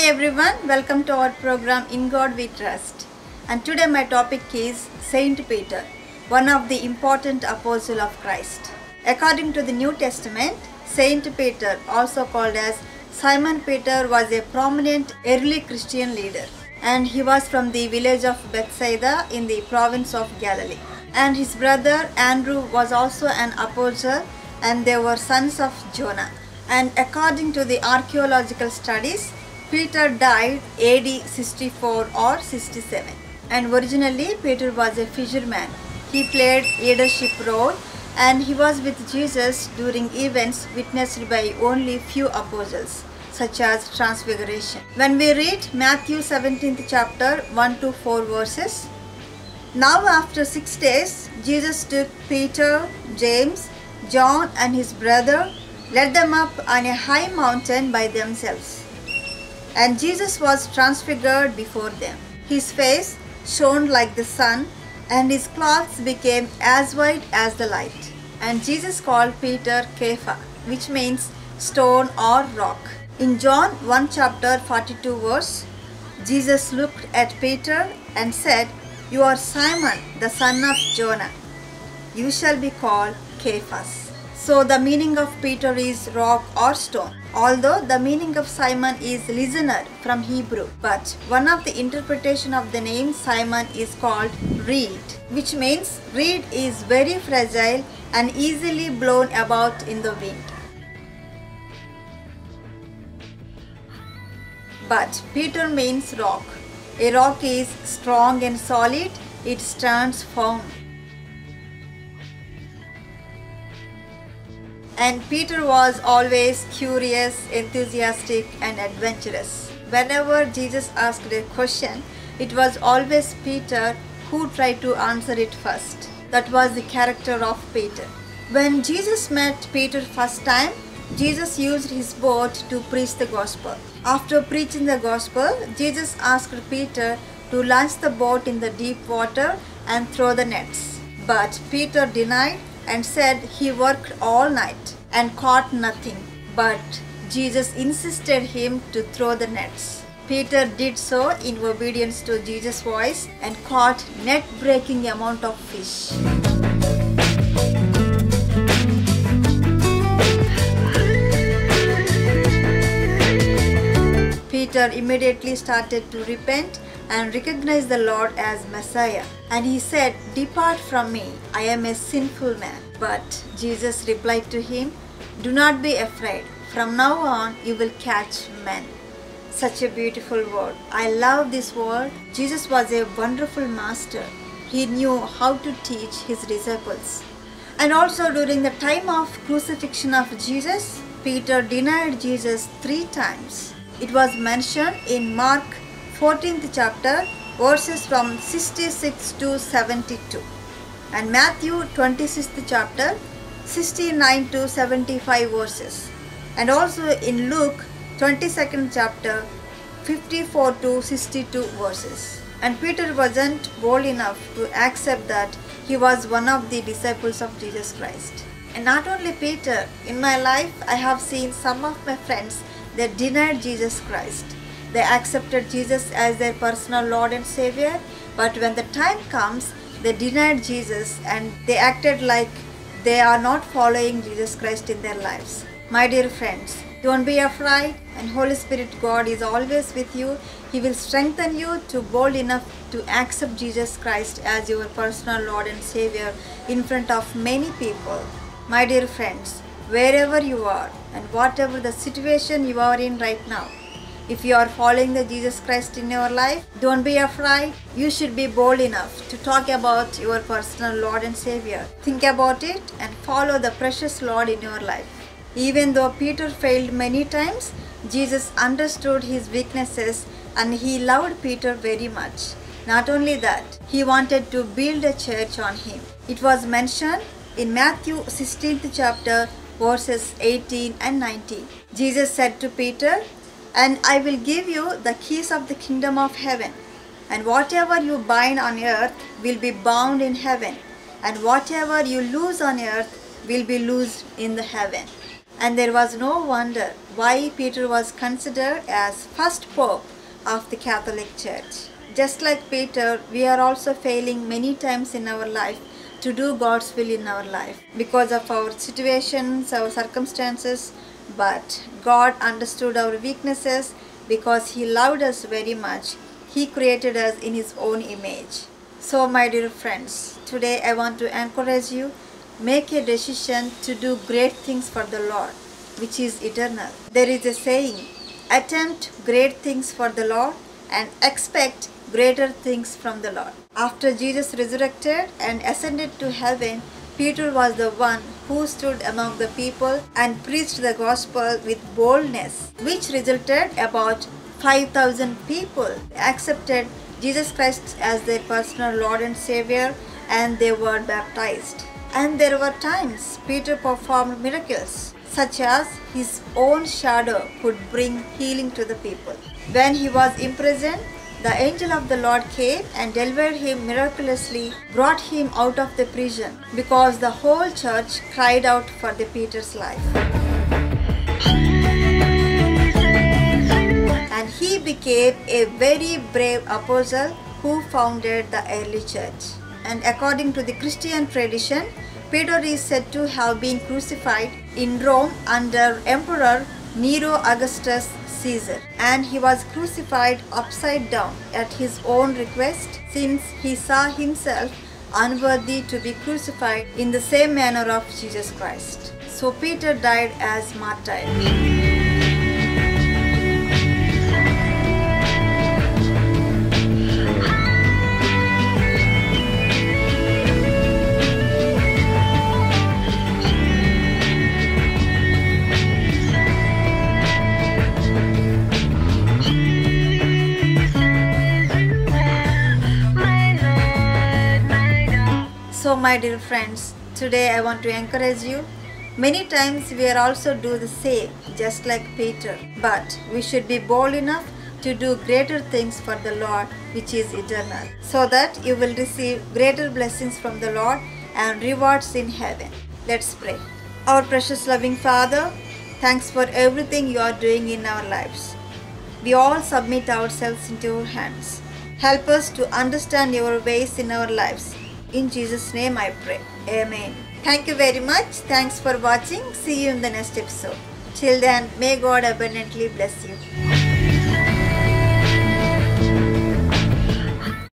everyone, welcome to our program In God We Trust. And today my topic is Saint Peter, one of the important apostles of Christ. According to the New Testament, Saint Peter, also called as Simon Peter, was a prominent early Christian leader, and he was from the village of Bethsaida in the province of Galilee. And his brother Andrew was also an apostle, and they were sons of Jonah. And according to the archaeological studies, Peter died AD 64 or 67. And originally Peter was a fisherman. He played leadership role, and he was with Jesus during events witnessed by only few apostles, such as Transfiguration. When we read Matthew 17th chapter 1 to 4 verses, now after 6 days, Jesus took Peter, James, John and his brother, led them up on a high mountain by themselves. And Jesus was transfigured before them. His face shone like the sun, and his clothes became as white as the light. And Jesus called Peter Kepha, which means stone or rock. In John 1 chapter 42 verse, Jesus looked at Peter and said, "You are Simon, the son of Jonah. You shall be called Cephas." So the meaning of Peter is rock or stone, although the meaning of Simon is listener from Hebrew. But one of the interpretation of the name Simon is called reed, which means reed is very fragile and easily blown about in the wind. But Peter means rock. A rock is strong and solid, it stands firm. And Peter was always curious, enthusiastic and adventurous. Whenever Jesus asked a question, it was always Peter who tried to answer it first. That was the character of Peter. When Jesus met Peter first time, Jesus used his boat to preach the gospel. After preaching the gospel, Jesus asked Peter to launch the boat in the deep water and throw the nets. But Peter denied and said he worked all night and caught nothing. But Jesus insisted him to throw the nets. Peter did so in obedience to Jesus' voice and caught net-breaking amount of fish. Peter immediately started to repent and recognize the Lord as Messiah. And he said, "Depart from me, I am a sinful man." But Jesus replied to him, "Do not be afraid. From now on you will catch men." Such a beautiful word. I love this word. Jesus was a wonderful master. He knew how to teach his disciples. And also during the time of crucifixion of Jesus, Peter denied Jesus 3 times. It was mentioned in Mark 14th chapter, verses from 66 to 72, and Matthew 26th chapter, 69 to 75 verses, and also in Luke 22nd chapter, 54 to 62 verses. And Peter wasn't bold enough to accept that he was one of the disciples of Jesus Christ. And not only Peter, in my life I have seen some of my friends that denied Jesus Christ. They accepted Jesus as their personal Lord and Savior, but when the time comes, they denied Jesus and they acted like they are not following Jesus Christ in their lives. My dear friends, don't be afraid, and Holy Spirit God is always with you. He will strengthen you to bold enough to accept Jesus Christ as your personal Lord and Savior in front of many people. My dear friends, wherever you are and whatever the situation you are in right now, if you are following the Jesus Christ in your life, don't be afraid. You should be bold enough to talk about your personal Lord and Savior. Think about it and follow the precious Lord in your life. Even though Peter failed many times, Jesus understood his weaknesses and he loved Peter very much. Not only that, he wanted to build a church on him. It was mentioned in Matthew 16th chapter, verses 18 and 19. Jesus said to Peter, "And I will give you the keys of the kingdom of heaven. And whatever you bind on earth will be bound in heaven. And whatever you loose on earth will be loosed in the heaven." And there was no wonder why Peter was considered as first pope of the Catholic Church. Just like Peter, we are also failing many times in our life to do God's will in our life because of our situations, our circumstances. But God understood our weaknesses because He loved us very much. He created us in His own image. So my dear friends, today I want to encourage you, make a decision to do great things for the Lord, which is eternal. There is a saying, attempt great things for the Lord and expect greater things from the Lord. After Jesus resurrected and ascended to heaven, Peter was the one who stood among the people and preached the gospel with boldness, which resulted about 5,000 people accepted Jesus Christ as their personal Lord and Savior, and they were baptized. And there were times Peter performed miracles, such as his own shadow could bring healing to the people. When he was imprisoned, the angel of the Lord came and delivered him miraculously, brought him out of the prison, because the whole church cried out for the Peter's life. And he became a very brave apostle who founded the early church. And according to the Christian tradition, Peter is said to have been crucified in Rome under Emperor Nero Augustus Caesar, and he was crucified upside down at his own request, since he saw himself unworthy to be crucified in the same manner of Jesus Christ. So Peter died as martyr. So my dear friends, today I want to encourage you. Many times we are also do the same, just like Peter. But we should be bold enough to do greater things for the Lord, which is eternal, so that you will receive greater blessings from the Lord and rewards in heaven. Let's pray. Our precious loving Father, thanks for everything you are doing in our lives. We all submit ourselves into your hands. Help us to understand your ways in our lives. In Jesus' name I pray. Amen. Thank you very much. Thanks for watching. See you in the next episode. Till then, may God abundantly bless you.